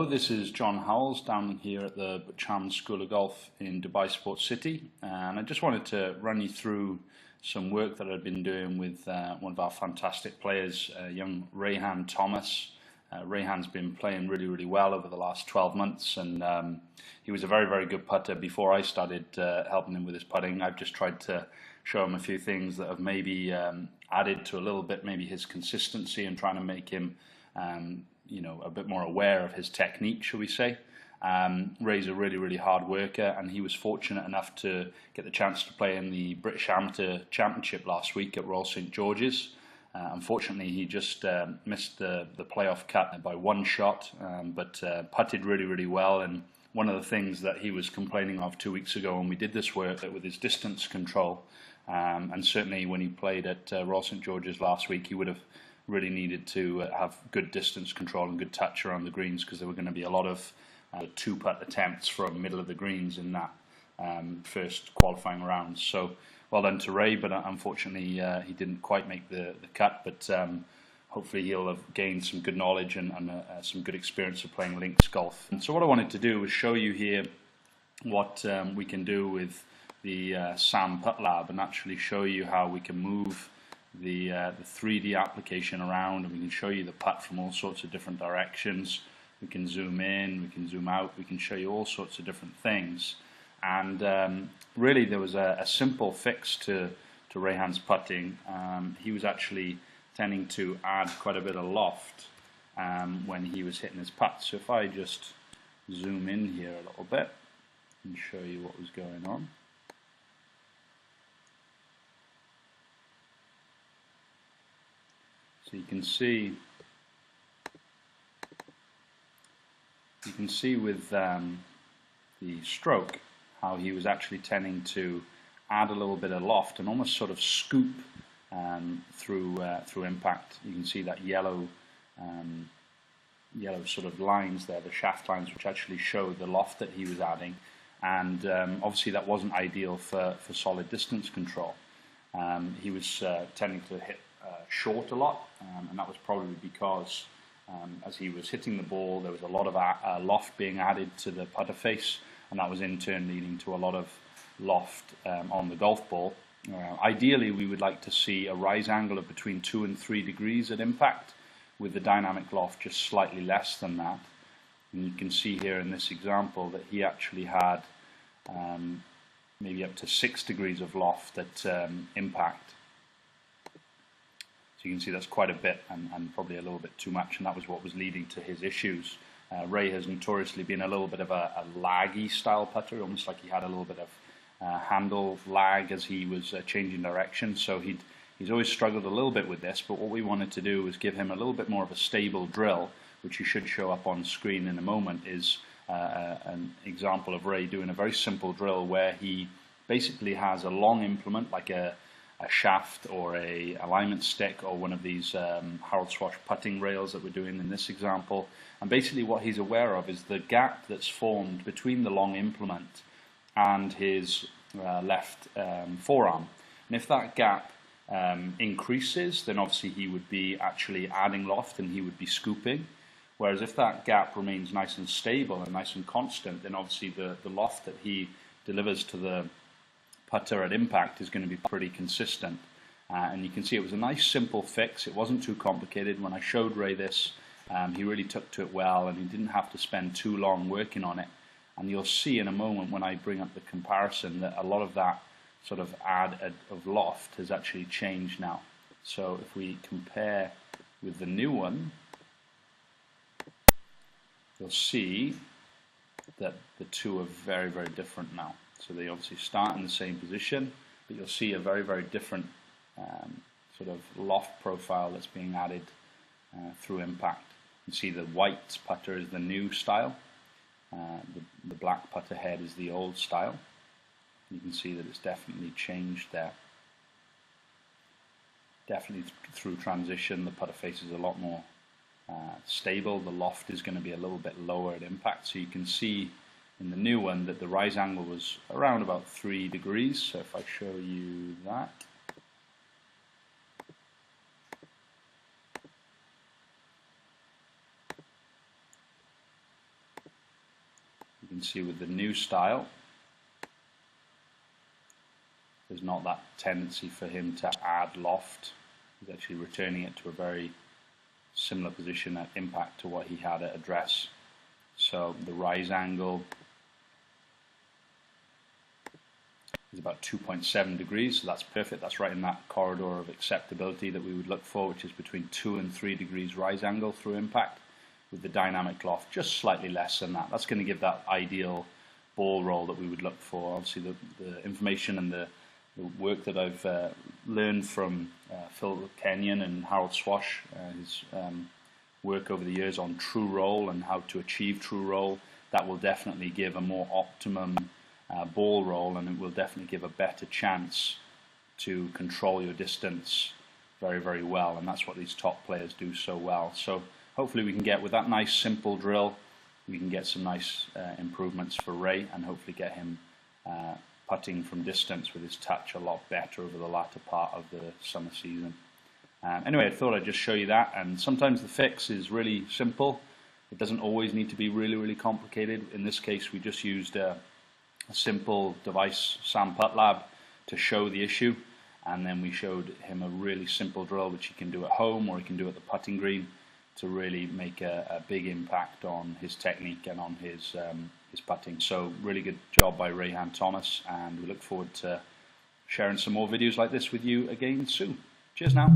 This is John Howells down here at the Butch Harmon School of Golf in Dubai Sports City, and I just wanted to run you through some work that I've been doing with one of our fantastic players, young Rayhan Thomas. Rayhan's been playing really well over the last 12 months, and he was a very good putter before I started helping him with his putting. I've just tried to show him a few things that have maybe added to a little bit maybe his consistency and trying to make him a bit more aware of his technique, shall we say. Ray's a really hard worker, and he was fortunate enough to get the chance to play in the British Amateur Championship last week at Royal St George's. Unfortunately, he just missed the playoff cut by one shot, but putted really well. And one of the things that he was complaining of 2 weeks ago when we did this work with his distance control, and certainly when he played at Royal St George's last week, he would have really needed to have good distance control and good touch around the greens, because there were going to be a lot of two-putt attempts from middle of the greens in that first qualifying round. So well done to Ray, but unfortunately he didn't quite make the cut, but hopefully he'll have gained some good knowledge and some good experience of playing links golf. And so what I wanted to do was show you here what we can do with the SAM Putt Lab, and actually show you how we can move the 3D application around, and we can show you the putt from all sorts of different directions. We can zoom in, we can zoom out, we can show you all sorts of different things. And really there was a simple fix to Rayhan's putting. He was actually tending to add quite a bit of loft when he was hitting his putts. So if I just zoom in here a little bit and show you what was going on. So you can see with the stroke how he was actually tending to add a little bit of loft and almost sort of scoop through impact. You can see that yellow sort of lines there, the shaft lines, which actually show the loft that he was adding. And obviously that wasn't ideal for solid distance control. He was tending to hit short a lot, and that was probably because as he was hitting the ball, there was a lot of loft being added to the putter face, and that was in turn leading to a lot of loft on the golf ball. Ideally, we would like to see a rise angle of between 2 and 3 degrees at impact, with the dynamic loft just slightly less than that. And you can see here in this example that he actually had maybe up to 6 degrees of loft at impact. So you can see that's quite a bit, and probably a little bit too much, and that was what was leading to his issues. Ray has notoriously been a little bit of a laggy style putter, almost like he had a little bit of handle lag as he was changing direction. So he's always struggled a little bit with this, but what we wanted to do was give him a little bit more of a stable drill, which you should show up on screen in a moment. Is an example of Ray doing a very simple drill where he basically has a long implement like a shaft or a alignment stick or one of these Harold Swash putting rails that we're doing in this example. And basically what he's aware of is the gap that's formed between the long implement and his left forearm. And if that gap increases, then obviously he would be actually adding loft and he would be scooping. Whereas if that gap remains nice and stable and nice and constant, then obviously the loft that he delivers to the putter at impact is going to be pretty consistent. And you can see it was a nice simple fix. It wasn't too complicated. When I showed Ray this, he really took to it well, and he didn't have to spend too long working on it. And you'll see in a moment when I bring up the comparison that a lot of that sort of add of loft has actually changed now. So if we compare with the new one, you'll see that the two are very different now. So they obviously start in the same position, but you'll see a very different sort of loft profile that's being added through impact. You see the white putter is the new style, the black putter head is the old style. You can see that it's definitely changed there. Definitely through transition, the putter face is a lot more stable. The loft is going to be a little bit lower at impact, so you can see in the new one that the rise angle was around about 3 degrees. So if I show you that, can see with the new style, there's not that tendency for him to add loft. He's actually returning it to a very similar position at impact to what he had at address. So the rise angle is about 2.7 degrees, so that's perfect. That's right in that corridor of acceptability that we would look for, which is between 2 and 3 degrees rise angle through impact, with the dynamic loft just slightly less than that. That's going to give that ideal ball roll that we would look for. Obviously the information and the work that I've learned from Phil Kenyon and Harold Swash, his work over the years on true roll and how to achieve true roll, that will definitely give a more optimum ball roll, and it will definitely give a better chance to control your distance very, very well, and that's what these top players do so well. So hopefully we can get, with that nice simple drill, we can get some nice improvements for Ray, and hopefully get him putting from distance with his touch a lot better over the latter part of the summer season. Anyway, I thought I'd just show you that, and sometimes the fix is really simple. It doesn't always need to be really, really complicated. In this case, we just used a simple device, Sam Putt Lab, to show the issue, and then we showed him a really simple drill which he can do at home or he can do at the putting green to really make a big impact on his technique and on his putting. So really good job by Rayhan Thomas, and we look forward to sharing some more videos like this with you again soon. Cheers now.